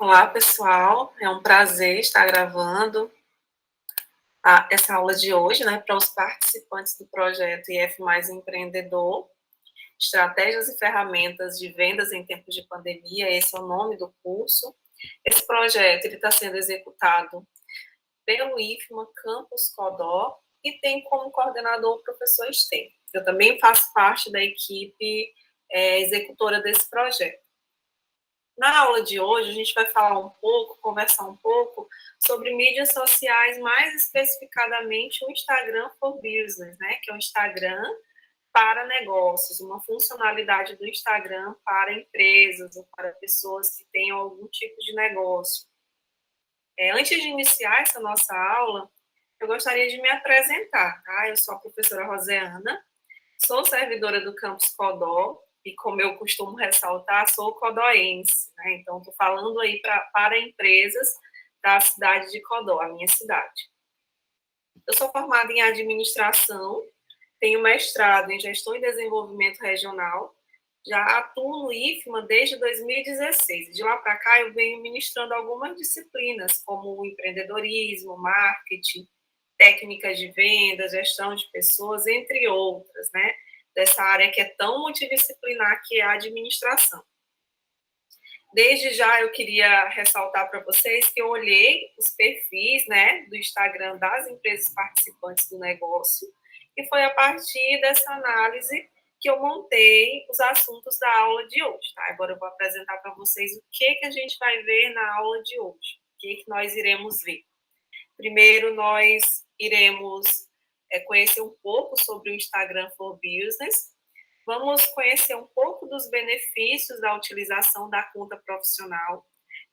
Olá, pessoal. É um prazer estar gravando essa aula de hoje, né, para os participantes do projeto IF Mais Empreendedor, Estratégias e Ferramentas de Vendas em Tempos de Pandemia. Esse é o nome do curso. Esse projeto está sendo executado pelo IFMA Campus Codó e tem como coordenador o professor Sten. Eu também faço parte da equipe executora desse projeto. Na aula de hoje, a gente vai falar um pouco, conversar um pouco sobre mídias sociais, mais especificadamente o Instagram for Business, né? Que é o Instagram para negócios, uma funcionalidade do Instagram para empresas ou para pessoas que tenham algum tipo de negócio. Antes de iniciar essa nossa aula, eu gostaria de me apresentar, tá? Eu sou a professora Roseana, sou servidora do Campus Codó e, como eu costumo ressaltar, sou codóense, né? Então, estou falando aí para empresas da cidade de Codó, a minha cidade. Eu sou formada em administração, tenho mestrado em gestão e desenvolvimento regional, já atuo no IFMA desde 2016. De lá para cá, eu venho ministrando algumas disciplinas, como o empreendedorismo, marketing, técnicas de venda, gestão de pessoas, entre outras, né? Dessa área que é tão multidisciplinar que é a administração. Desde já eu queria ressaltar para vocês que eu olhei os perfis, né, do Instagram das empresas participantes do negócio e foi a partir dessa análise que eu montei os assuntos da aula de hoje, tá? Agora eu vou apresentar para vocês o que a gente vai ver na aula de hoje, o que nós iremos ver. Primeiro, nós iremos conhecer um pouco sobre o Instagram for Business. Vamos conhecer um pouco dos benefícios da utilização da conta profissional,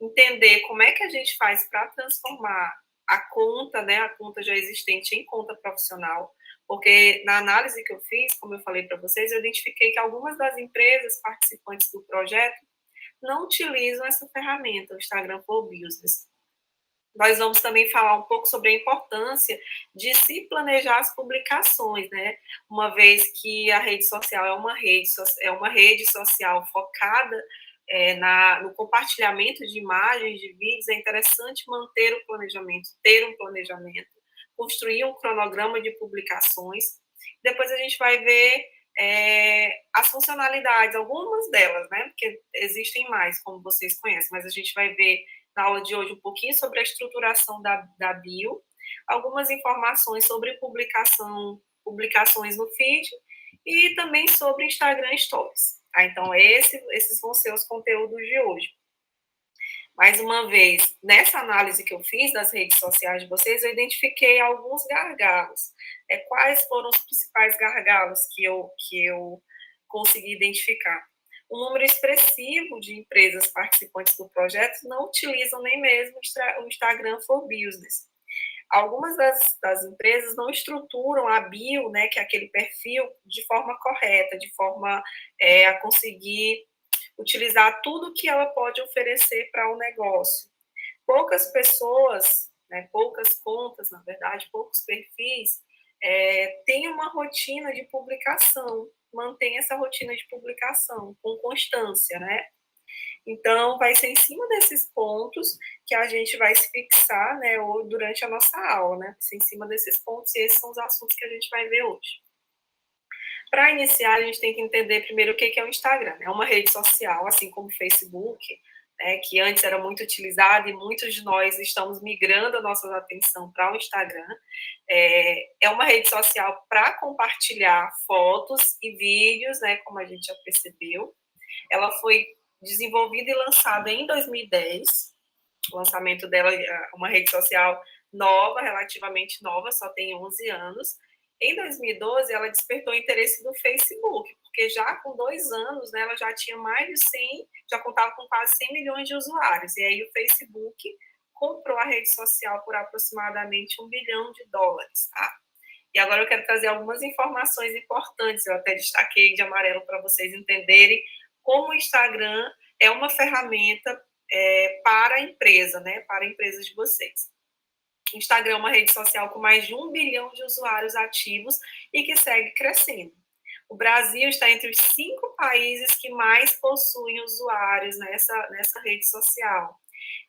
entender como é que a gente faz para transformar a conta, né, a conta já existente em conta profissional, porque na análise que eu fiz, como eu falei para vocês, eu identifiquei que algumas das empresas participantes do projeto não utilizam essa ferramenta, o Instagram for Business. Nós vamos também falar um pouco sobre a importância de se planejar as publicações, né? Uma vez que a rede social é uma rede social focada no compartilhamento de imagens, de vídeos, é interessante manter o planejamento, ter um planejamento, construir um cronograma de publicações. Depois a gente vai ver as funcionalidades, algumas delas, né? Porque existem mais, como vocês conhecem, mas a gente vai ver na aula de hoje um pouquinho sobre a estruturação da bio, algumas informações sobre publicações no feed e também sobre Instagram Stories. Tá? Então, esses vão ser os conteúdos de hoje. Mais uma vez, nessa análise que eu fiz das redes sociais de vocês, eu identifiquei alguns gargalos. Quais foram os principais gargalos que eu consegui identificar? Um número expressivo de empresas participantes do projeto não utilizam nem mesmo o Instagram for Business. Algumas das empresas não estruturam a bio, né, que é aquele perfil, de forma correta, de forma a conseguir utilizar tudo que ela pode oferecer para o negócio. Poucas pessoas, né, poucas contas, na verdade, poucos perfis, têm uma rotina de publicação, mantém essa rotina de publicação com constância, né? Então, vai ser em cima desses pontos que a gente vai se fixar, né, durante a nossa aula, né? Vai ser em cima desses pontos e esses são os assuntos que a gente vai ver hoje. Para iniciar, a gente tem que entender primeiro o que é o Instagram. É uma rede social, assim como o Facebook, né, que antes era muito utilizado e muitos de nós estamos migrando a nossa atenção para o Instagram. É uma rede social para compartilhar fotos e vídeos, né, como a gente já percebeu. Ela foi desenvolvida e lançada em 2010. O lançamento dela é uma rede social nova, relativamente nova, só tem 11 anos. Em 2012, ela despertou o interesse do Facebook, porque já com 2 anos, né, ela já tinha mais de 100, já contava com quase 100 milhões de usuários. E aí o Facebook comprou a rede social por aproximadamente $1 bilhão, tá? E agora eu quero trazer algumas informações importantes, eu até destaquei de amarelo para vocês entenderem como o Instagram é uma ferramenta para a empresa, né, para a empresa de vocês. O Instagram é uma rede social com mais de 1 bilhão de usuários ativos e que segue crescendo. O Brasil está entre os 5 países que mais possuem usuários nessa rede social.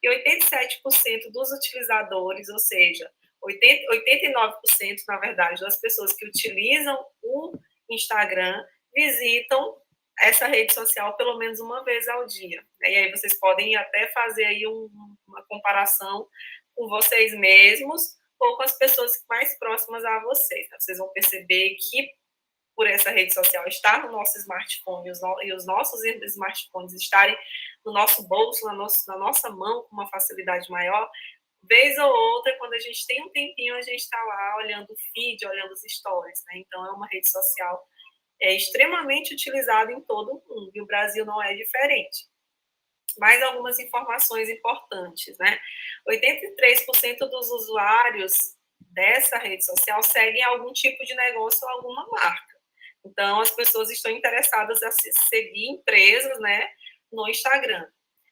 E 87% dos utilizadores, ou seja, 89%, na verdade, das pessoas que utilizam o Instagram visitam essa rede social pelo menos uma vez ao dia. E aí vocês podem até fazer aí uma comparação com vocês mesmos ou com as pessoas mais próximas a vocês. Tá? Vocês vão perceber que por essa rede social estar no nosso smartphone e os nossos smartphones estarem no nosso bolso, na nossa mão com uma facilidade maior, vez ou outra, quando a gente tem um tempinho, a gente está lá olhando o feed, olhando os stories, né? Então, é uma rede social extremamente utilizada em todo o mundo, e o Brasil não é diferente. Mais algumas informações importantes, né? 83% dos usuários dessa rede social seguem algum tipo de negócio ou alguma marca. Então, as pessoas estão interessadas a seguir empresas, né, no Instagram.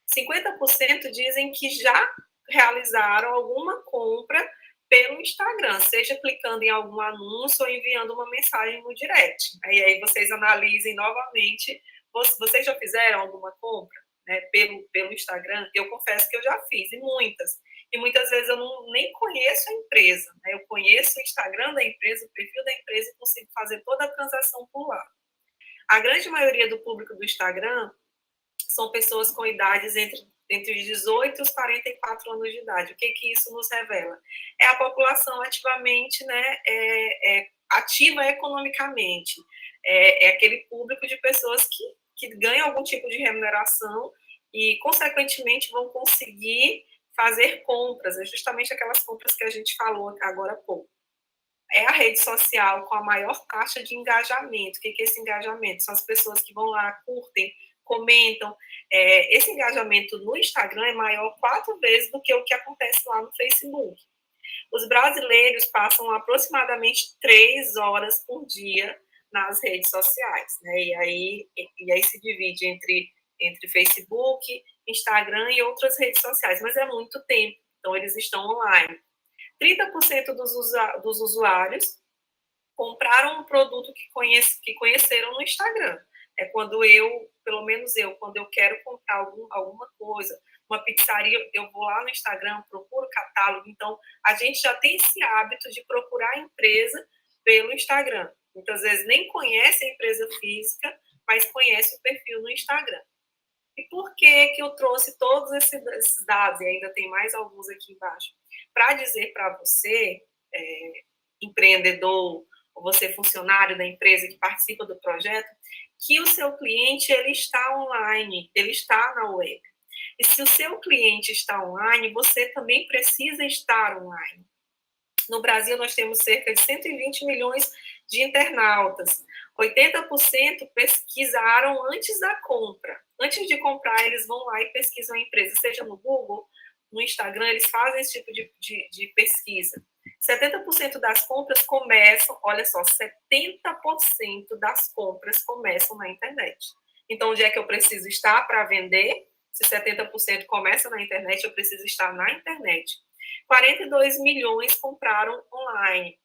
50% dizem que já realizaram alguma compra pelo Instagram, seja clicando em algum anúncio ou enviando uma mensagem no direct. E aí vocês analisem novamente, vocês já fizeram alguma compra, né, pelo Instagram? Eu confesso que eu já fiz, e muitas vezes eu nem conheço a empresa, né? Eu conheço o Instagram da empresa, o perfil da empresa e consigo fazer toda a transação por lá. A grande maioria do público do Instagram são pessoas com idades entre os 18 e os 44 anos de idade. O que isso nos revela? É a população ativamente, né, ativa economicamente. É aquele público de pessoas que ganham algum tipo de remuneração e, consequentemente, vão conseguir fazer compras, é justamente aquelas compras que a gente falou agora há pouco. É a rede social com a maior taxa de engajamento. O que é esse engajamento? São as pessoas que vão lá, curtem, comentam. Esse engajamento no Instagram é maior 4 vezes do que o que acontece lá no Facebook. Os brasileiros passam aproximadamente 3 horas por dia nas redes sociais, né? E aí se divide entre Facebook, Instagram e outras redes sociais, mas é muito tempo, então eles estão online. 30% dos usuários compraram um produto que conheceram no Instagram. É quando pelo menos quando eu quero comprar alguma coisa, uma pizzaria, eu vou lá no Instagram, procuro o catálogo. Então, a gente já tem esse hábito de procurar a empresa pelo Instagram. Muitas vezes nem conhece a empresa física, mas conhece o perfil no Instagram. E por que eu trouxe todos esses dados, e ainda tem mais alguns aqui embaixo, para dizer para você, empreendedor, ou você funcionário da empresa que participa do projeto, que o seu cliente ele está online, ele está na web. E se o seu cliente está online, você também precisa estar online. No Brasil, nós temos cerca de 120 milhões de internautas. 80% pesquisaram antes da compra. Antes de comprar, eles vão lá e pesquisam a empresa, seja no Google, no Instagram, eles fazem esse tipo de pesquisa. 70% das compras começam, olha só, 70% das compras começam na internet. Então, onde é que eu preciso estar para vender? Se 70% começa na internet, eu preciso estar na internet. 42 milhões compraram online.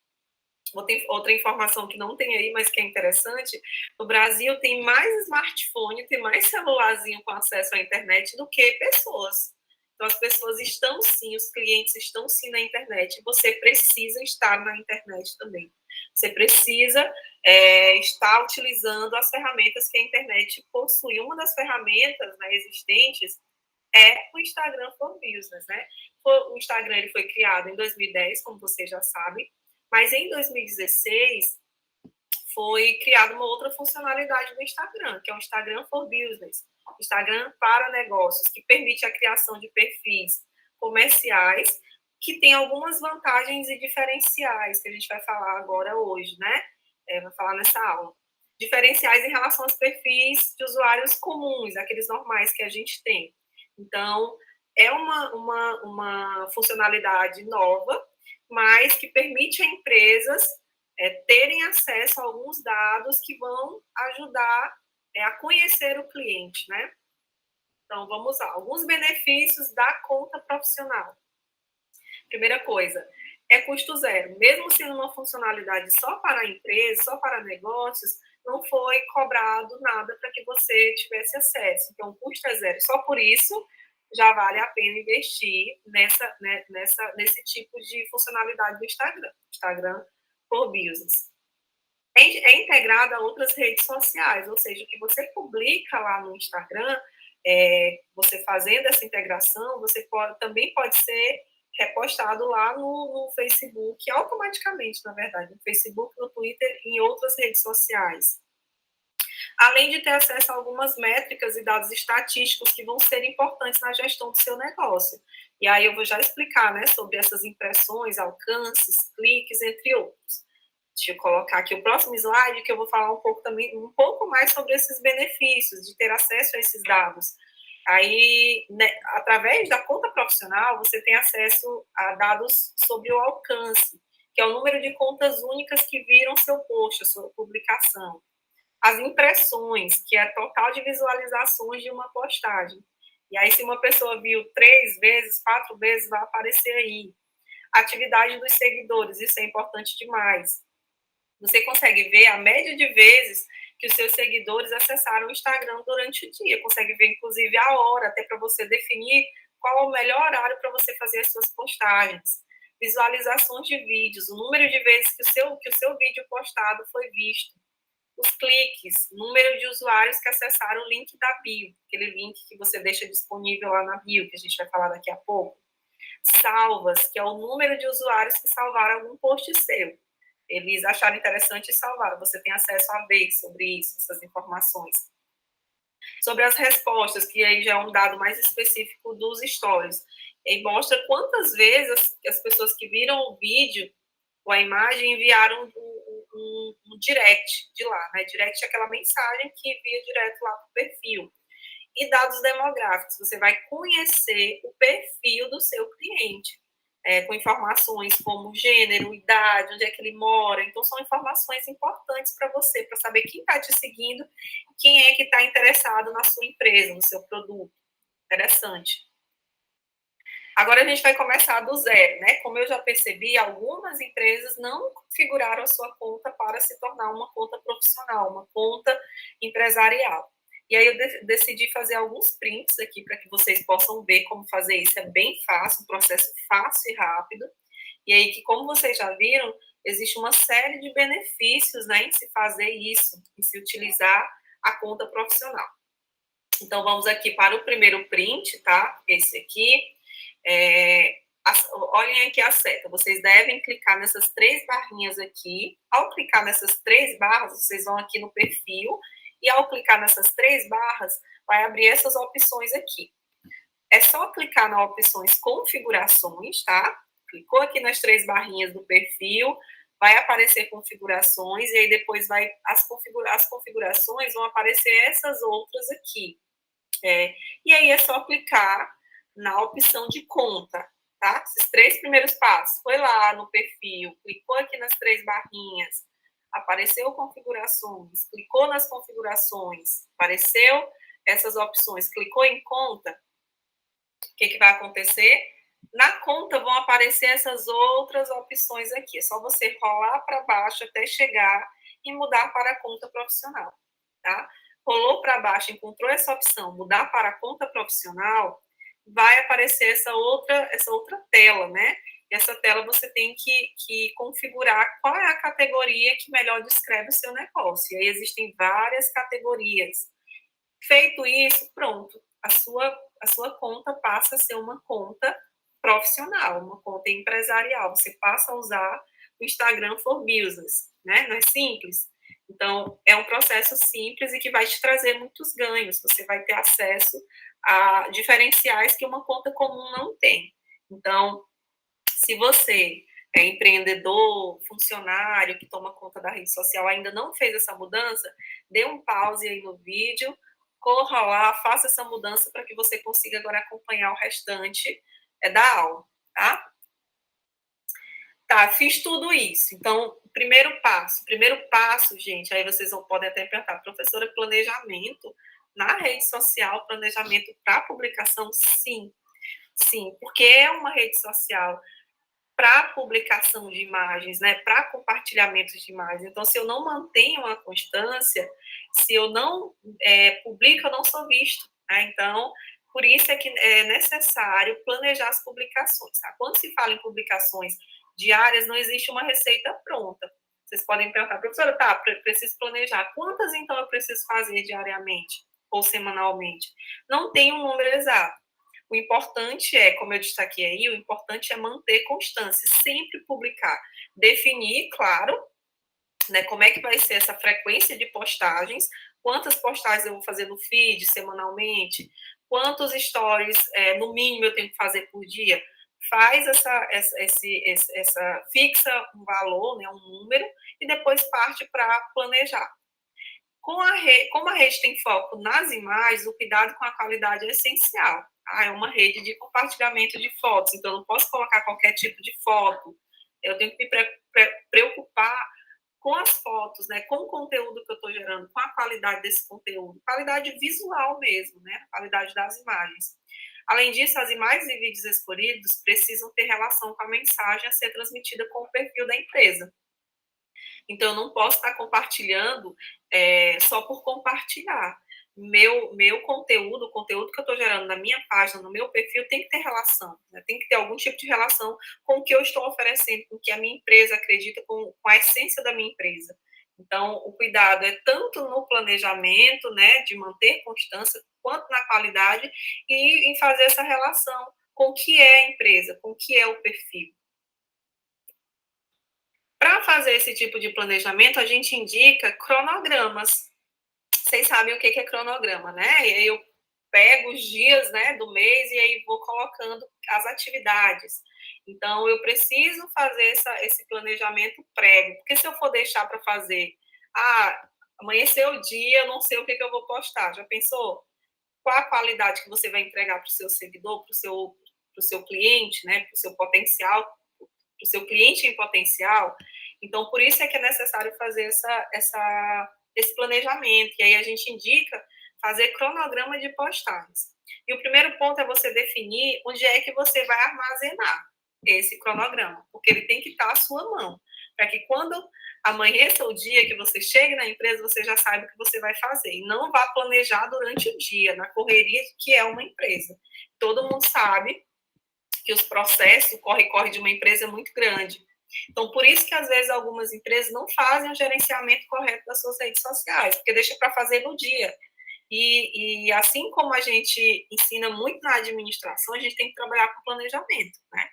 Outra informação que não tem aí, mas que é interessante, no Brasil tem mais smartphone, tem mais celularzinho com acesso à internet do que pessoas. Então, as pessoas estão sim, os clientes estão sim na internet. Você precisa estar na internet também. Você precisa estar utilizando as ferramentas que a internet possui. Uma das ferramentas, né, existentes é o Instagram for Business, né? O Instagram ele foi criado em 2010, como vocês já sabem, mas em 2016 foi criada uma outra funcionalidade do Instagram, que é o Instagram for Business, Instagram para negócios, que permite a criação de perfis comerciais, que tem algumas vantagens e diferenciais, que a gente vai falar agora hoje, né? Vai falar nessa aula. Diferenciais em relação aos perfis de usuários comuns, aqueles normais que a gente tem. Então, é uma funcionalidade nova, mas que permite a empresas terem acesso a alguns dados que vão ajudar a conhecer o cliente, né? Então, vamos lá. Alguns benefícios da conta profissional. Primeira coisa, é custo zero. Mesmo sendo uma funcionalidade só para a empresa, só para negócios, não foi cobrado nada para que você tivesse acesso. Então, o custo é zero. Só por isso, já vale a pena investir nesse tipo de funcionalidade do Instagram for Business. É integrado a outras redes sociais, ou seja, o que você publica lá no Instagram, você fazendo essa integração, também pode ser repostado lá no Facebook, automaticamente, na verdade, no Facebook, no Twitter e em outras redes sociais. Além de ter acesso a algumas métricas e dados estatísticos que vão ser importantes na gestão do seu negócio. E aí eu vou já explicar, né, sobre essas impressões, alcances, cliques, entre outros. Deixa eu colocar aqui o próximo slide, que eu vou falar um pouco mais sobre esses benefícios de ter acesso a esses dados. Aí, né, através da conta profissional, você tem acesso a dados sobre o alcance, que é o número de contas únicas que viram seu post, a sua publicação. As impressões, que é a total de visualizações de uma postagem. E aí, se uma pessoa viu 3 vezes, 4 vezes, vai aparecer aí. Atividade dos seguidores, isso é importante demais. Você consegue ver a média de vezes que os seus seguidores acessaram o Instagram durante o dia. Consegue ver, inclusive, a hora, até para você definir qual é o melhor horário para você fazer as suas postagens. Visualizações de vídeos, o número de vezes que o seu vídeo postado foi visto. Os cliques, número de usuários que acessaram o link da bio, aquele link que você deixa disponível lá na bio, que a gente vai falar daqui a pouco. Salvas, que é o número de usuários que salvaram algum post seu. Eles acharam interessante e salvaram. Você tem acesso a ver sobre isso, essas informações. Sobre as respostas, que aí já é um dado mais específico dos stories. E mostra quantas vezes as pessoas que viram o vídeo ou a imagem enviaram um direct de lá, né? Direct é aquela mensagem que envia direto lá para o perfil. E dados demográficos, você vai conhecer o perfil do seu cliente, com informações como gênero, idade, onde é que ele mora. Então, são informações importantes para você, para saber quem está te seguindo, quem é que está interessado na sua empresa, no seu produto. Interessante. Agora a gente vai começar do zero, né? Como eu já percebi, algumas empresas não configuraram a sua conta para se tornar uma conta profissional, uma conta empresarial. E aí eu decidi fazer alguns prints aqui para que vocês possam ver como fazer isso. É bem fácil, um processo fácil e rápido. E aí que, como vocês já viram, existe uma série de benefícios, né, em se fazer isso, em se utilizar a conta profissional. Então vamos aqui para o primeiro print, tá? Esse aqui. Olhem aqui a seta, vocês devem clicar nessas 3 barrinhas aqui. Ao clicar nessas 3 barras, vocês vão aqui no perfil, e ao clicar nessas 3 barras, vai abrir essas opções aqui. É só clicar nas opções configurações, tá? Clicou aqui nas 3 barrinhas do perfil, vai aparecer configurações, e aí depois as configurações vão aparecer essas outras aqui. E aí é só clicar na opção de conta, tá? Esses 3 primeiros passos. Foi lá no perfil, clicou aqui nas 3 barrinhas, apareceu configurações, clicou nas configurações, apareceu essas opções, clicou em conta, o que vai acontecer? Na conta vão aparecer essas outras opções aqui. É só você rolar para baixo até chegar e mudar para a conta profissional, tá? Rolou para baixo, encontrou essa opção, mudar para a conta profissional, vai aparecer essa outra tela, né? E essa tela você tem que configurar qual é a categoria que melhor descreve o seu negócio. E aí existem várias categorias. Feito isso, pronto, a sua conta passa a ser uma conta profissional, uma conta empresarial. Você passa a usar o Instagram for Business, né? Não é simples? Então, é um processo simples e que vai te trazer muitos ganhos. Você vai ter acesso a diferenciais que uma conta comum não tem. Então, se você é empreendedor, funcionário que toma conta da rede social, ainda não fez essa mudança, dê um pause aí no vídeo, corra lá, faça essa mudança para que você consiga agora acompanhar o restante da aula, tá? Tá, fiz tudo isso. Então, primeiro passo, gente, aí vocês podem até perguntar, professora, planejamento na rede social, planejamento para publicação? Sim, porque é uma rede social para publicação de imagens, né, para compartilhamento de imagens. Então, se eu não mantenho a constância, se eu não publico, eu não sou visto. Né? Então, Por isso é que é necessário planejar as publicações. Tá? Quando se fala em publicações diárias, não existe uma receita pronta. Vocês podem perguntar, professora, tá, preciso planejar. Quantas, então, eu preciso fazer diariamente ou semanalmente? Não tem um número exato. O importante é, como eu destaquei aí, o importante é manter constância, sempre publicar. Definir, claro, né, como é que vai ser essa frequência de postagens, quantas postagens eu vou fazer no feed semanalmente, quantos stories, no mínimo, eu tenho que fazer por dia. Faz essa fixa um valor, né, um número, e depois parte para planejar. Como a rede tem foco nas imagens, o cuidado com a qualidade é essencial. Tá? É uma rede de compartilhamento de fotos, então eu não posso colocar qualquer tipo de foto. Eu tenho que me preocupar com as fotos, né, com o conteúdo que eu estou gerando, com a qualidade desse conteúdo, qualidade visual mesmo, né, qualidade das imagens. Além disso, as imagens e vídeos escolhidos precisam ter relação com a mensagem a ser transmitida com o perfil da empresa. Então, eu não posso estar compartilhando só por compartilhar. Meu conteúdo, o conteúdo que eu estou gerando na minha página, no meu perfil, tem que ter relação, né? Tem que ter algum tipo de relação com o que eu estou oferecendo, com o que a minha empresa acredita, com a essência da minha empresa. Então, o cuidado é tanto no planejamento, né, de manter constância, quanto na qualidade e em fazer essa relação com o que é a empresa, com o que é o perfil. Para fazer esse tipo de planejamento, a gente indica cronogramas. Vocês sabem o que é cronograma, né? E aí eu pego os dias, né, do mês e aí vou colocando as atividades. Então, eu preciso fazer esse planejamento prévio, porque se eu for deixar para fazer, amanheceu o dia, eu não sei o que eu vou postar. Já pensou? Qual a qualidade que você vai entregar para o seu seguidor, para o seu cliente, né, para o seu potencial, para o seu cliente em potencial? Então, por isso é que é necessário fazer esse planejamento. E aí a gente indica fazer cronograma de postagens. E o primeiro ponto é você definir onde é que você vai armazenar esse cronograma, porque ele tem que estar à sua mão, para que quando amanheça o dia que você chegue na empresa, você já sabe o que você vai fazer. E não vá planejar durante o dia, na correria que é uma empresa. Todo mundo sabe que os processos, o corre-corre de uma empresa é muito grande. Então, por isso que às vezes algumas empresas não fazem o gerenciamento correto das suas redes sociais, porque deixa para fazer no dia. E assim como a gente ensina muito na administração, a gente tem que trabalhar com planejamento, né?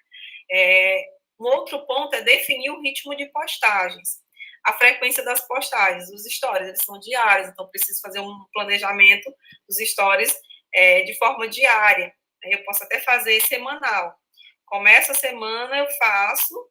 Um outro ponto é definir o ritmo de postagens. A frequência das postagens, os stories, eles são diários, então preciso fazer um planejamento dos stories de forma diária. Eu posso até fazer semanal. Começa a semana, eu faço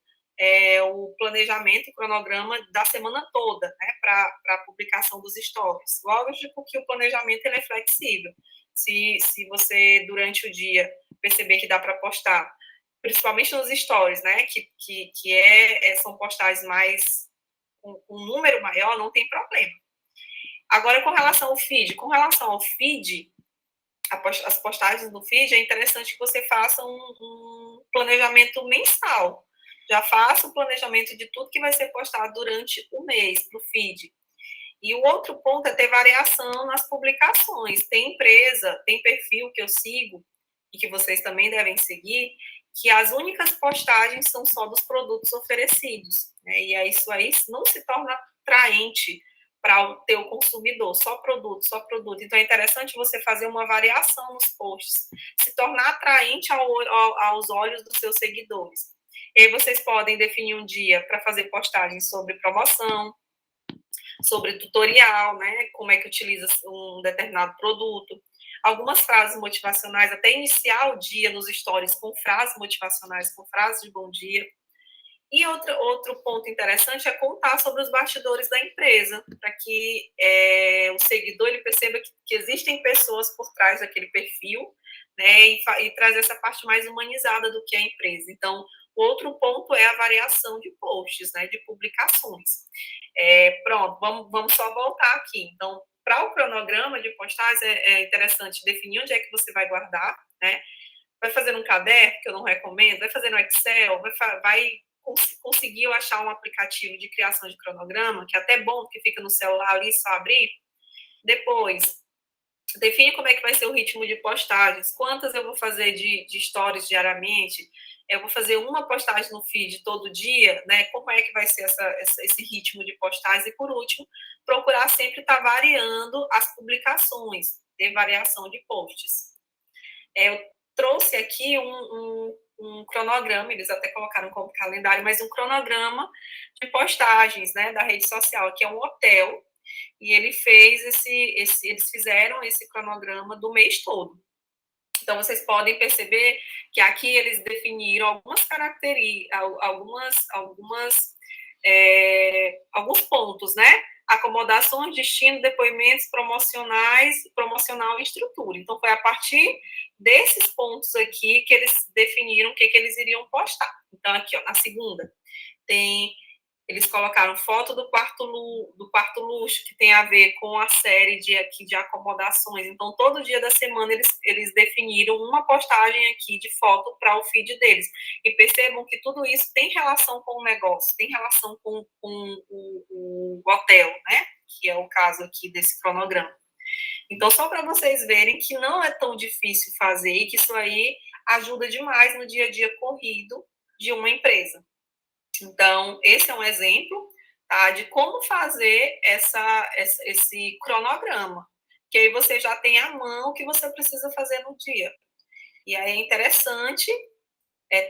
o planejamento, o cronograma da semana toda, né, para a publicação dos stories. Lógico que o planejamento ele é flexível. Se você, durante o dia, perceber que dá para postar, principalmente nos stories, né, são postagens mais com um número maior, não tem problema. Agora, com relação ao feed, as postagens no feed, é interessante que você faça um planejamento mensal. Já faça o planejamento de tudo que vai ser postado durante o mês para o feed. E o outro ponto é ter variação nas publicações. Tem empresa, tem perfil que eu sigo e que vocês também devem seguir, que as únicas postagens são só dos produtos oferecidos. Né? E isso aí não se torna atraente para o teu consumidor, só produto, só produto. Então, é interessante você fazer uma variação nos posts, se tornar atraente aos olhos dos seus seguidores. E aí vocês podem definir um dia para fazer postagens sobre promoção, sobre tutorial, né, como é que utiliza um determinado produto. Algumas frases motivacionais, até iniciar o dia nos stories com frases motivacionais, com frases de bom dia. E outro ponto interessante é contar sobre os bastidores da empresa, para que o seguidor ele perceba que existem pessoas por trás daquele perfil, né, e trazer essa parte mais humanizada do que a empresa. Então, outro ponto é a variação de posts, né, de publicações. Pronto, vamos só voltar aqui. Então, para o cronograma de postagens, é interessante definir onde é que você vai guardar, né? Vai fazer num caderno, que eu não recomendo, vai fazer no Excel, vai conseguiu achar um aplicativo de criação de cronograma, que é até bom, porque fica no celular ali, só abrir. Depois, Define como é que vai ser o ritmo de postagens, quantas eu vou fazer de stories diariamente, eu vou fazer uma postagem no feed todo dia, né? Como é que vai ser esse ritmo de postagens? E por último, procurar sempre estar variando as publicações, ter variação de posts. Eu trouxe aqui um cronograma, eles até colocaram como calendário, mas um cronograma de postagens, né, da rede social, que é um hotel, e ele fez eles fizeram esse cronograma do mês todo. Então, vocês podem perceber que aqui eles definiram algumas características, alguns pontos, né? Acomodações, destino, depoimentos promocionais, promocional e estrutura. Então, foi a partir desses pontos aqui que eles definiram o que eles iriam postar. Então, aqui, ó, na segunda, tem eles colocaram foto do quarto luxo, que tem a ver com a série de acomodações. Então, todo dia da semana, eles definiram uma postagem aqui de foto para o feed deles. E percebam que tudo isso tem relação com o negócio, tem relação com o hotel, né? Que é o caso aqui desse cronograma. Então, só para vocês verem que não é tão difícil fazer e que isso aí ajuda demais no dia a dia corrido de uma empresa. Então, esse é um exemplo, tá, de como fazer esse cronograma, que aí você já tem à mão o que você precisa fazer no dia. E aí é interessante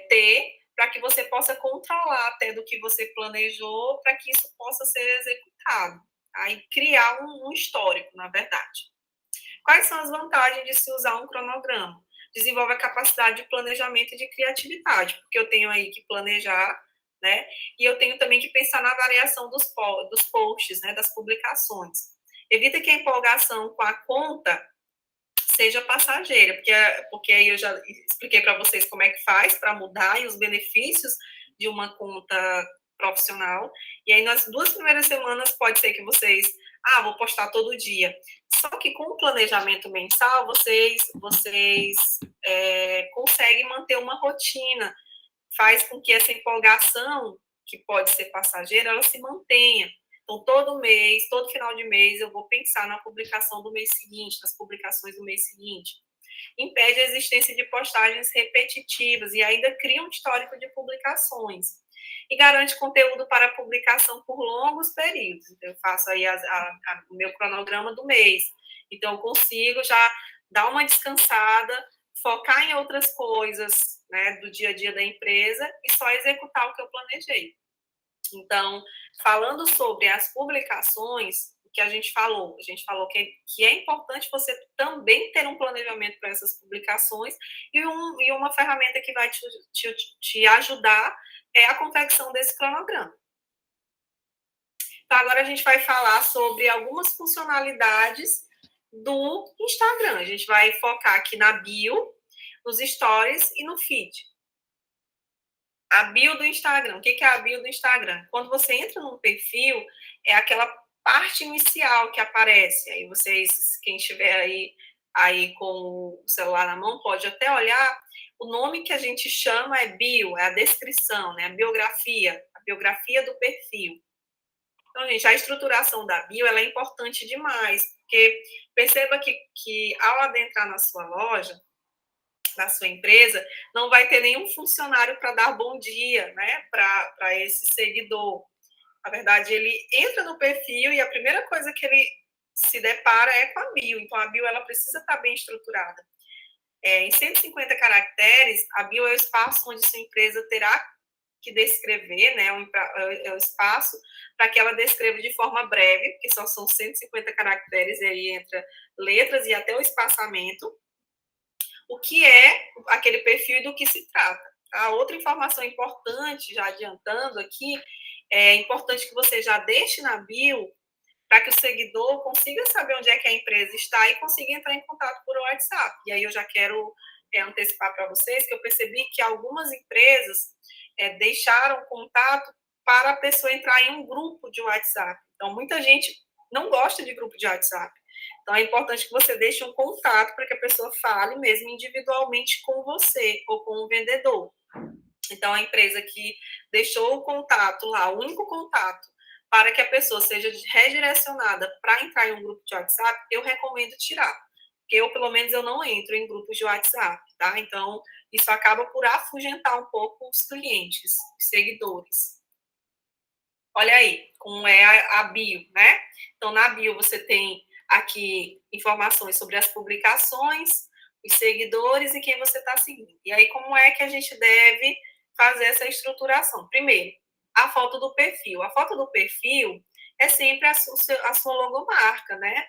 ter para que você possa controlar até do que você planejou, para que isso possa ser executado. Aí criar um histórico, na verdade. Quais são as vantagens de se usar um cronograma? Desenvolve a capacidade de planejamento e de criatividade, porque eu tenho aí que planejar, né? E eu tenho também que pensar na variação dos posts, né? Das publicações. Evita que a empolgação com a conta seja passageira, porque aí eu já expliquei para vocês como é que faz para mudar e os benefícios de uma conta profissional. E aí, nas 2 primeiras semanas, pode ser que vocês, vou postar todo dia. Só que com o planejamento mensal, vocês conseguem manter uma rotina, faz com que essa empolgação, que pode ser passageira, ela se mantenha. Então, todo mês, todo final de mês, eu vou pensar na publicação do mês seguinte, nas publicações do mês seguinte. Impede a existência de postagens repetitivas e ainda cria um histórico de publicações. E garante conteúdo para publicação por longos períodos. Então, eu faço aí o meu cronograma do mês. Então, eu consigo já dar uma descansada, focar em outras coisas, né, do dia a dia da empresa e só executar o que eu planejei. Então, falando sobre as publicações, o que a gente falou que é importante você também ter um planejamento para essas publicações e uma ferramenta que vai te ajudar é a confecção desse cronograma. Então, agora a gente vai falar sobre algumas funcionalidades do Instagram. A gente vai focar aqui na bio, nos stories e no feed. A bio do Instagram. O que é a bio do Instagram? Quando você entra num perfil, é aquela parte inicial que aparece. Aí vocês, quem estiver aí com o celular na mão, pode até olhar. O nome que a gente chama é bio, é a descrição, né? A biografia do perfil. Então, gente, a estruturação da bio ela é importante demais, porque perceba que ao adentrar na sua loja, na sua empresa, não vai ter nenhum funcionário para dar bom dia, né, para esse seguidor. Na verdade, ele entra no perfil e a primeira coisa que ele se depara é com a bio. Então, a bio ela precisa estar bem estruturada. Em 150 caracteres, a bio é o espaço onde sua empresa terá que descrever, né, é o espaço para que ela descreva de forma breve, porque só são 150 caracteres, e aí entra letras e até o espaçamento, o que é aquele perfil e do que se trata. A outra informação importante, já adiantando aqui, é importante que você já deixe na bio para que o seguidor consiga saber onde é que a empresa está e consiga entrar em contato por WhatsApp. E aí eu já quero antecipar para vocês que eu percebi que algumas empresas deixaram contato para a pessoa entrar em um grupo de WhatsApp. Então, muita gente não gosta de grupo de WhatsApp. Então, é importante que você deixe um contato para que a pessoa fale mesmo individualmente com você ou com o vendedor. Então, a empresa que deixou o contato lá, o único contato, para que a pessoa seja redirecionada para entrar em um grupo de WhatsApp, eu recomendo tirar. porque eu, pelo menos, eu não entro em grupos de WhatsApp, tá? Então, isso acaba por afugentar um pouco os clientes, os seguidores. Olha aí, como é a bio, né? Então, na bio você tem aqui informações sobre as publicações, os seguidores e quem você está seguindo. E aí, como é que a gente deve fazer essa estruturação? Primeiro, a foto do perfil. A foto do perfil é sempre a sua logomarca, né?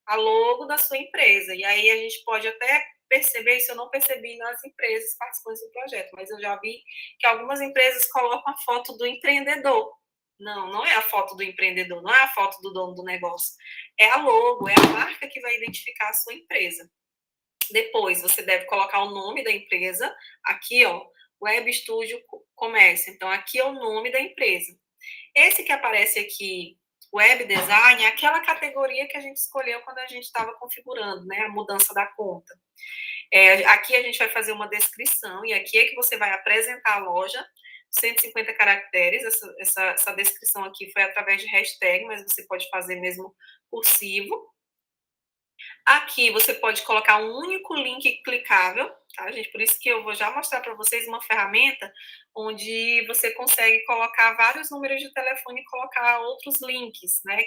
A logo da sua empresa. E aí a gente pode até perceber, isso eu não percebi nas empresas participantes do projeto, mas eu já vi que algumas empresas colocam a foto do empreendedor. Não, não é a foto do empreendedor, não é a foto do dono do negócio. É a logo, é a marca que vai identificar a sua empresa. Depois, você deve colocar o nome da empresa. Aqui, ó, Web Studio Comércio. Então, aqui é o nome da empresa. Esse que aparece aqui, Web Design, é aquela categoria que a gente escolheu quando a gente estava configurando, né? A mudança da conta. Aqui a gente vai fazer uma descrição, e aqui é que você vai apresentar a loja, 150 caracteres. Essa descrição aqui foi através de hashtag, mas você pode fazer mesmo cursivo. Aqui você pode colocar um único link clicável, tá, gente? Por isso que eu vou já mostrar para vocês uma ferramenta onde você consegue colocar vários números de telefone e colocar outros links, né?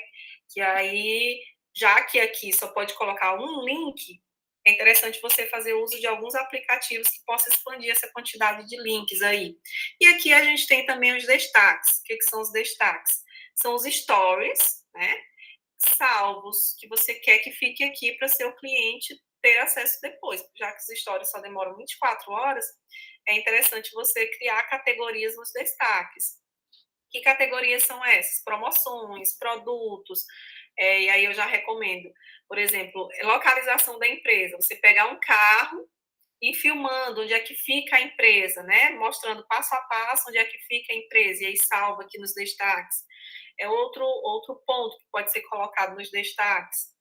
Que aí, já que aqui só pode colocar um link, é interessante você fazer uso de alguns aplicativos que possam expandir essa quantidade de links aí. E aqui a gente tem também os destaques. O que são os destaques? São os stories, né? Salvos que você quer que fique aqui para seu cliente ter acesso depois. Já que as histórias só demoram 24 horas, é interessante você criar categorias nos destaques. Que categorias são essas? Promoções, produtos, e aí eu já recomendo, por exemplo, localização da empresa. Você pegar um carro e filmando onde é que fica a empresa, né? Mostrando passo a passo onde é que fica a empresa, e aí salva aqui nos destaques. É outro ponto que pode ser colocado nos destaques.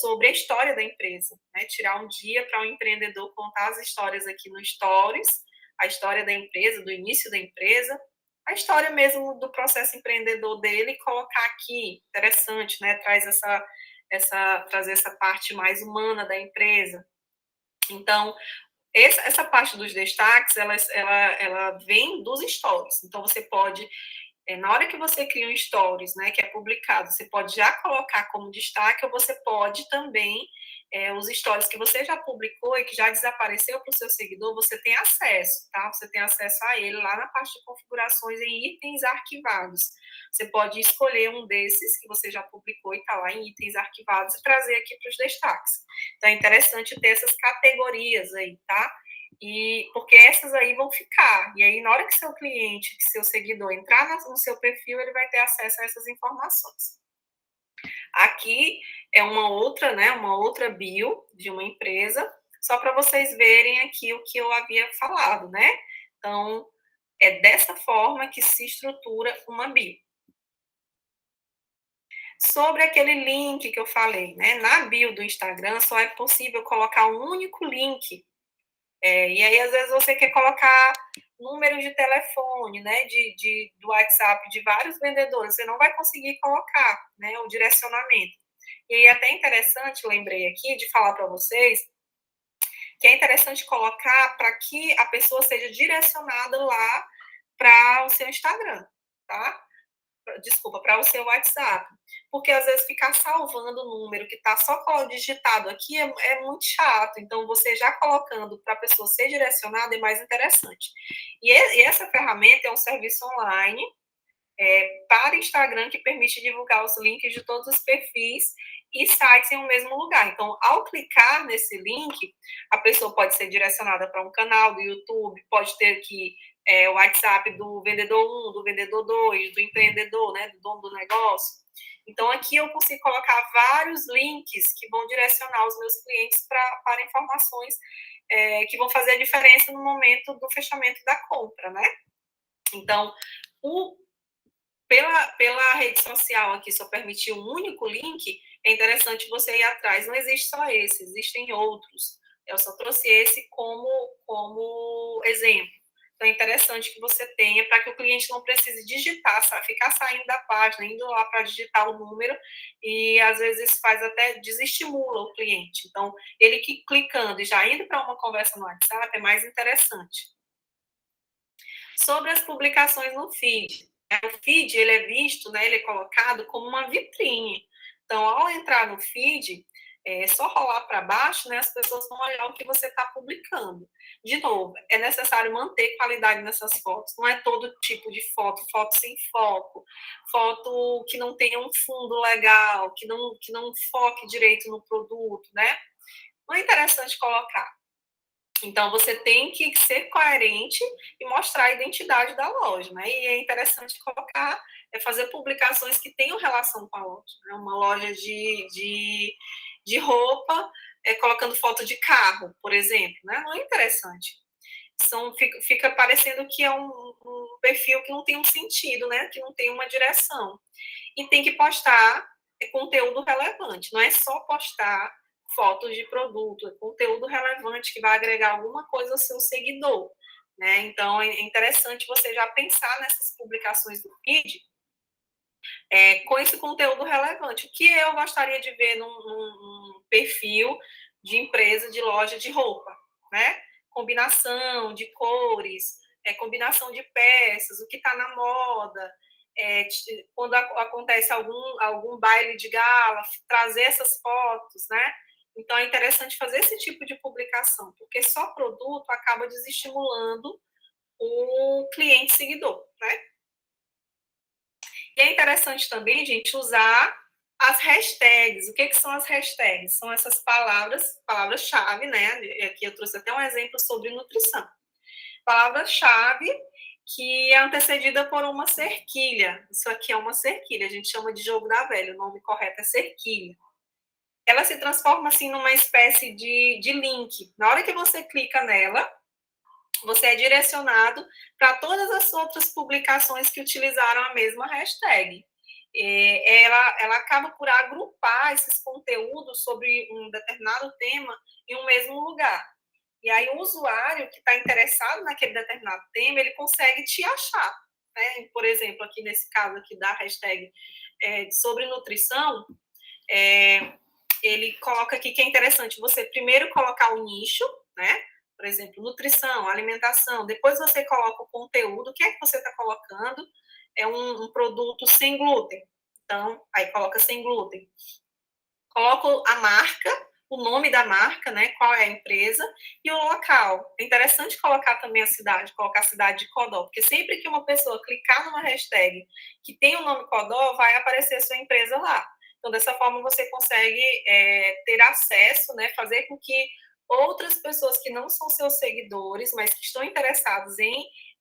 Sobre a história da empresa, né? Tirar um dia para o empreendedor contar as histórias aqui no Stories, a história da empresa, do início da empresa, a história mesmo do processo empreendedor dele, colocar aqui, interessante, né? Trazer essa parte mais humana da empresa. Então, essa parte dos destaques, ela vem dos stories. Então, você pode, na hora que você cria um stories, né, que é publicado, você pode já colocar como destaque, ou você pode também, os stories que você já publicou e que já desapareceu para o seu seguidor, você tem acesso, tá? Você tem acesso a ele lá na parte de configurações em itens arquivados. Você pode escolher um desses que você já publicou e está lá em itens arquivados e trazer aqui para os destaques. Então, é interessante ter essas categorias aí, tá? Porque essas aí vão ficar. E aí, na hora que seu cliente, que seu seguidor entrar no seu perfil, ele vai ter acesso a essas informações. Aqui é uma outra bio de uma empresa, só para vocês verem aqui o que eu havia falado, né? Então, é dessa forma que se estrutura uma bio. Sobre aquele link que eu falei, né? Na bio do Instagram só é possível colocar um único link. E aí, às vezes, você quer colocar números de telefone, né? Do WhatsApp de vários vendedores, você não vai conseguir colocar, né? O direcionamento. E aí, até interessante, lembrei aqui de falar para vocês que é interessante colocar para que a pessoa seja direcionada lá para o seu Instagram, tá? Desculpa, para o seu WhatsApp. Porque às vezes ficar salvando o número que está só digitado aqui é muito chato. Então, você já colocando para a pessoa ser direcionada é mais interessante. E essa ferramenta é um serviço online para Instagram que permite divulgar os links de todos os perfis e sites em um mesmo lugar. Então, ao clicar nesse link, a pessoa pode ser direcionada para um canal do YouTube, pode ter aqui o WhatsApp do vendedor 1, do vendedor 2, do empreendedor, né, do dono do negócio. Então, aqui eu consigo colocar vários links que vão direcionar os meus clientes para informações que vão fazer a diferença no momento do fechamento da compra, né? Então, pela rede social aqui só permitir um único link, é interessante você ir atrás. Não existe só esse, existem outros. Eu só trouxe esse como exemplo. Então, é interessante que você tenha, para que o cliente não precise digitar, sabe? Ficar saindo da página, indo lá para digitar o número, e às vezes faz até, desestimula o cliente. Então, ele que clicando e já indo para uma conversa no WhatsApp é mais interessante. Sobre as publicações no feed. O feed, ele é visto, né, ele é colocado como uma vitrine. Então, ao entrar no feed, é só rolar para baixo, né, as pessoas vão olhar o que você está publicando. De novo, é necessário manter qualidade nessas fotos. Não é todo tipo de foto, foto sem foco, foto que não tenha um fundo legal, que não foque direito no produto, né? Não é interessante colocar. Então, você tem que ser coerente e mostrar a identidade da loja, né? E é interessante colocar, fazer publicações que tenham relação com a loja. Né? Uma loja de roupa, colocando foto de carro, por exemplo, né? Não é interessante. Fica parecendo que é um perfil que não tem um sentido, né? Que não tem uma direção. E tem que postar conteúdo relevante, não é só postar fotos de produto, é conteúdo relevante que vai agregar alguma coisa ao seu seguidor, né? Então, é interessante você já pensar nessas publicações do feed com esse conteúdo relevante. O que eu gostaria de ver num perfil de empresa, de loja de roupa, né? Combinação de cores, combinação de peças, o que está na moda, quando acontece algum baile de gala, trazer essas fotos, né? Então, é interessante fazer esse tipo de publicação, porque só produto acaba desestimulando o cliente seguidor, né? E é interessante também, gente, usar as hashtags. O que são as hashtags? São essas palavras-chave, né? Aqui eu trouxe até um exemplo sobre nutrição. Palavra-chave que é antecedida por uma cerquilha. Isso aqui é uma cerquilha, a gente chama de jogo da velha, o nome correto é cerquilha. Ela se transforma assim numa espécie de link. Na hora que você clica nela, você é direcionado para todas as outras publicações que utilizaram a mesma hashtag. Ela acaba por agrupar esses conteúdos sobre um determinado tema em um mesmo lugar. E aí o usuário que está interessado naquele determinado tema, ele consegue te achar. Né? Por exemplo, aqui nesse caso aqui da hashtag sobre nutrição, ele coloca aqui que é interessante você primeiro colocar o nicho, né? Por exemplo, nutrição, alimentação. Depois você coloca o conteúdo. O que é que você está colocando? É um produto sem glúten. Então, aí coloca sem glúten. Coloca a marca, o nome da marca, né? Qual é a empresa e o local. É interessante colocar também a cidade, colocar a cidade de Codó, porque sempre que uma pessoa clicar numa hashtag que tem o nome Codó, vai aparecer a sua empresa lá. Então, dessa forma, você consegue ter acesso, né? Fazer com que outras pessoas que não são seus seguidores, mas que estão interessados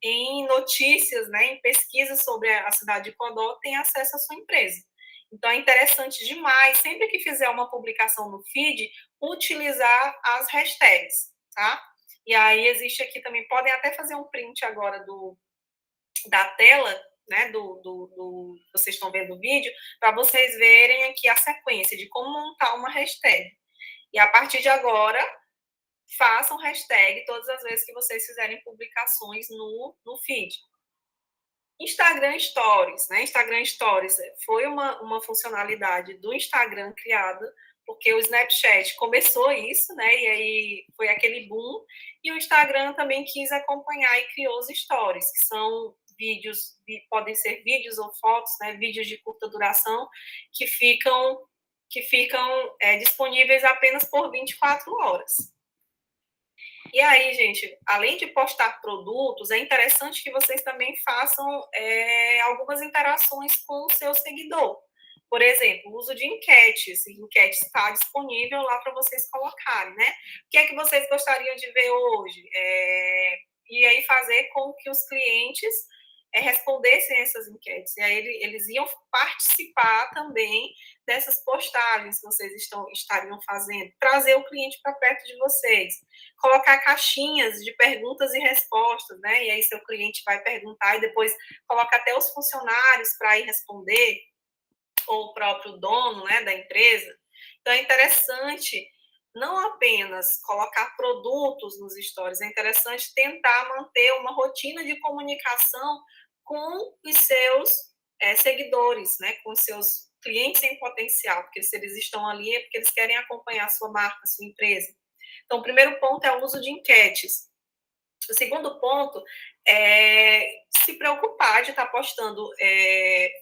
em notícias, né? Em pesquisas sobre a cidade de Codó, tenham acesso à sua empresa. Então, é interessante demais, sempre que fizer uma publicação no feed, utilizar as hashtags, tá? E aí, existe aqui também, podem até fazer um print agora da tela, né, vocês estão vendo o vídeo, para vocês verem aqui a sequência de como montar uma hashtag. E a partir de agora, façam hashtag todas as vezes que vocês fizerem publicações no feed. Instagram Stories, né? Instagram Stories foi uma funcionalidade do Instagram criada, porque o Snapchat começou isso, né? E aí foi aquele boom, e o Instagram também quis acompanhar e criou os Stories, que são vídeos, podem ser vídeos ou fotos, né? Vídeos de curta duração que ficam disponíveis apenas por 24 horas. E aí, gente, além de postar produtos, é interessante que vocês também façam algumas interações com o seu seguidor. Por exemplo, o uso de enquetes. Enquete está disponível lá para vocês colocarem, né? O que é que vocês gostariam de ver hoje? E aí fazer com que os clientes respondessem essas enquetes. E aí eles iam participar também dessas postagens que vocês estariam fazendo, trazer o cliente para perto de vocês, colocar caixinhas de perguntas e respostas, né? E aí seu cliente vai perguntar e depois coloca até os funcionários para ir responder, ou o próprio dono, né, da empresa. Então é interessante não apenas colocar produtos nos stories, é interessante tentar manter uma rotina de comunicação com os seus seguidores, né, com os seus clientes em potencial, porque se eles estão ali é porque eles querem acompanhar a sua marca, a sua empresa. Então, o primeiro ponto é o uso de enquetes. O segundo ponto é se preocupar de estar postando,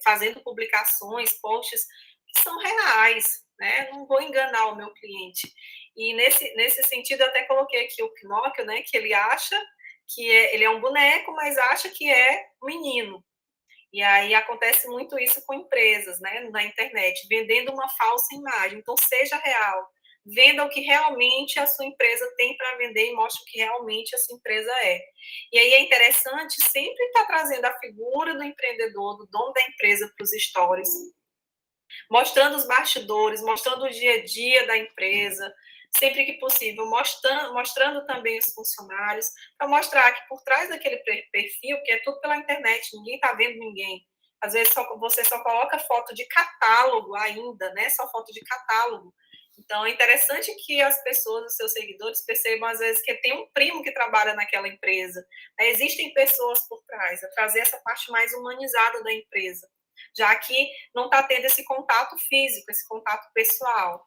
fazendo publicações, posts que são reais, né? Não vou enganar o meu cliente. E nesse sentido, eu até coloquei aqui o Pinóquio, né? Que ele acha que ele é um boneco, mas acha que é um menino. E aí acontece muito isso com empresas, né, na internet, vendendo uma falsa imagem. Então, seja real, venda o que realmente a sua empresa tem para vender e mostre o que realmente a sua empresa é. E aí é interessante sempre estar trazendo a figura do empreendedor, do dono da empresa para os stories, mostrando os bastidores, mostrando o dia a dia da empresa, sempre que possível, mostrando também os funcionários, para mostrar que por trás daquele perfil, que é tudo pela internet, ninguém está vendo ninguém. Às vezes você só coloca foto de catálogo ainda, né? Só foto de catálogo. Então é interessante que as pessoas, os seus seguidores, percebam às vezes que tem um primo que trabalha naquela empresa. Existem pessoas por trás, é trazer essa parte mais humanizada da empresa, já que não está tendo esse contato físico, esse contato pessoal.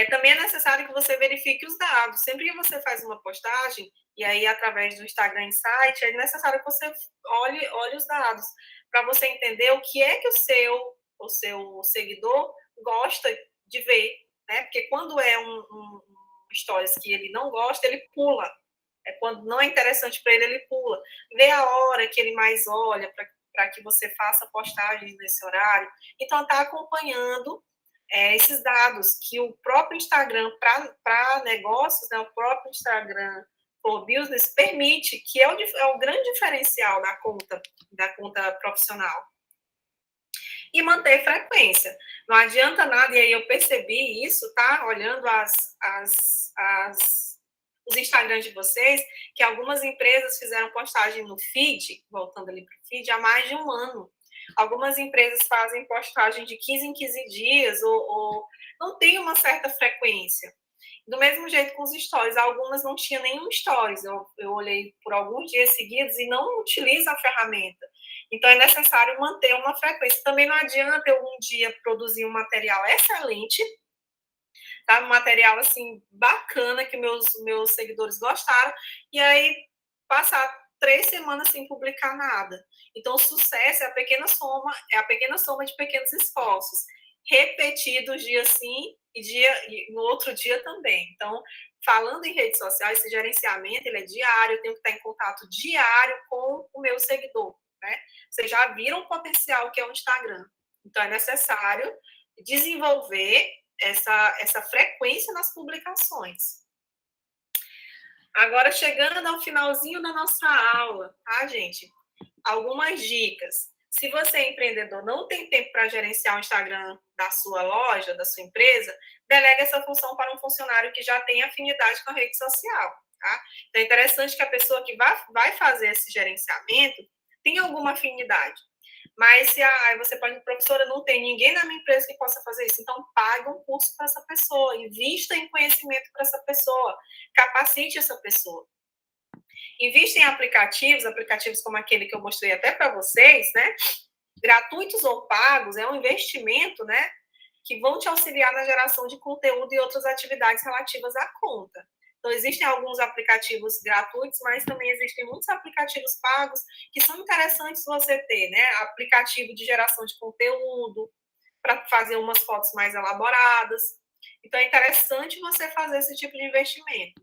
Também é necessário que você verifique os dados. Sempre que você faz uma postagem, e aí através do Instagram Insight, é necessário que você olhe os dados, para você entender o que é que o seu seguidor gosta de ver, né? Porque quando é um stories que ele não gosta, ele pula. Quando não é interessante para ele, ele pula. Vê a hora que ele mais olha para que você faça postagens nesse horário. Então, está acompanhando esses dados que o próprio Instagram, para negócios, né, o próprio Instagram for Business permite, que é o grande diferencial da conta profissional. E manter frequência. Não adianta nada, e aí eu percebi isso, tá? Olhando os Instagrams de vocês, que algumas empresas fizeram postagem no feed, voltando ali para o feed, há mais de um ano. Algumas empresas fazem postagem de 15 em 15 dias, ou não tem uma certa frequência. Do mesmo jeito com os stories, algumas não tinham nenhum stories. Eu olhei por alguns dias seguidos e não utiliza a ferramenta. Então, é necessário manter uma frequência. Também não adianta eu um dia produzir um material excelente, tá? Um material, assim, bacana, que meus seguidores gostaram, e aí passar 3 semanas sem publicar nada. Então, o sucesso é a pequena soma de pequenos esforços, repetidos dia sim e no outro dia também. Então, falando em redes sociais, esse gerenciamento ele é diário, eu tenho que estar em contato diário com o meu seguidor, né? Vocês já viram o potencial que é o Instagram. Então, é necessário desenvolver essa frequência nas publicações. Agora, chegando ao finalzinho da nossa aula, tá, gente? Algumas dicas. Se você é empreendedor, não tem tempo para gerenciar o Instagram da sua loja, da sua empresa, delega essa função para um funcionário que já tem afinidade com a rede social, tá? Então, é interessante que a pessoa que vai fazer esse gerenciamento tenha alguma afinidade. Mas se aí você pode, professora, não tem ninguém na minha empresa que possa fazer isso, então paga um curso para essa pessoa, invista em conhecimento para essa pessoa, capacite essa pessoa. Invista em aplicativos como aquele que eu mostrei até para vocês, né? Gratuitos ou pagos, é um investimento, né? Que vão te auxiliar na geração de conteúdo e outras atividades relativas à conta. Então, existem alguns aplicativos gratuitos, mas também existem muitos aplicativos pagos que são interessantes você ter, né? Aplicativo de geração de conteúdo, para fazer umas fotos mais elaboradas. Então, é interessante você fazer esse tipo de investimento.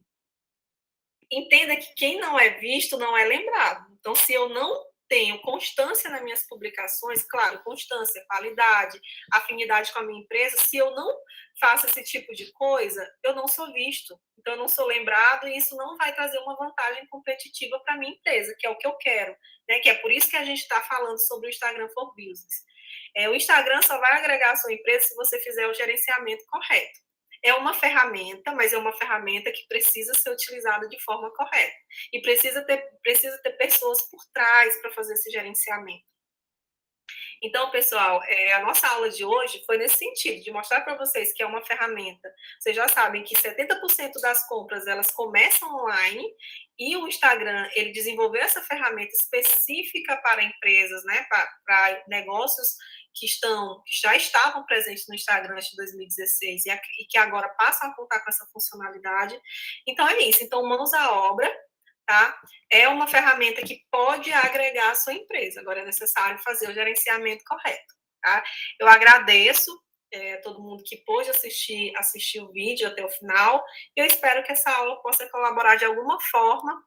Entenda que quem não é visto não é lembrado. Então, se eu não tenho constância nas minhas publicações, claro, constância, qualidade, afinidade com a minha empresa, se eu não faço esse tipo de coisa, eu não sou visto. Então, eu não sou lembrado e isso não vai trazer uma vantagem competitiva para a minha empresa, que é o que eu quero, né? Que é por isso que a gente está falando sobre o Instagram for Business. O Instagram só vai agregar a sua empresa se você fizer o gerenciamento correto. É uma ferramenta, mas é uma ferramenta que precisa ser utilizada de forma correta. E precisa ter pessoas por trás para fazer esse gerenciamento. Então, pessoal, a nossa aula de hoje foi nesse sentido, de mostrar para vocês que é uma ferramenta. Vocês já sabem que 70% das compras, elas começam online, e o Instagram, ele desenvolveu essa ferramenta específica para empresas, né, para negócios que já estavam presentes no Instagram desde 2016 e que agora passam a contar com essa funcionalidade. Então, é isso. Então, mãos à obra, tá? É uma ferramenta que pode agregar a sua empresa, agora é necessário fazer o gerenciamento correto, tá? Eu agradeço todo mundo que pôde assistir o vídeo até o final, e eu espero que essa aula possa colaborar de alguma forma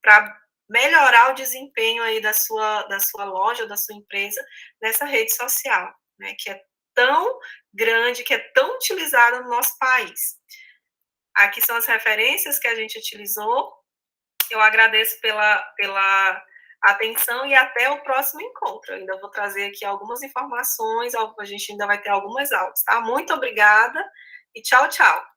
para melhorar o desempenho aí da sua loja, da sua empresa, nessa rede social, né, que é tão grande, que é tão utilizada no nosso país. Aqui são as referências que a gente utilizou. Eu agradeço pela atenção e até o próximo encontro. Eu ainda vou trazer aqui algumas informações, a gente ainda vai ter algumas aulas, tá? Muito obrigada e tchau, tchau.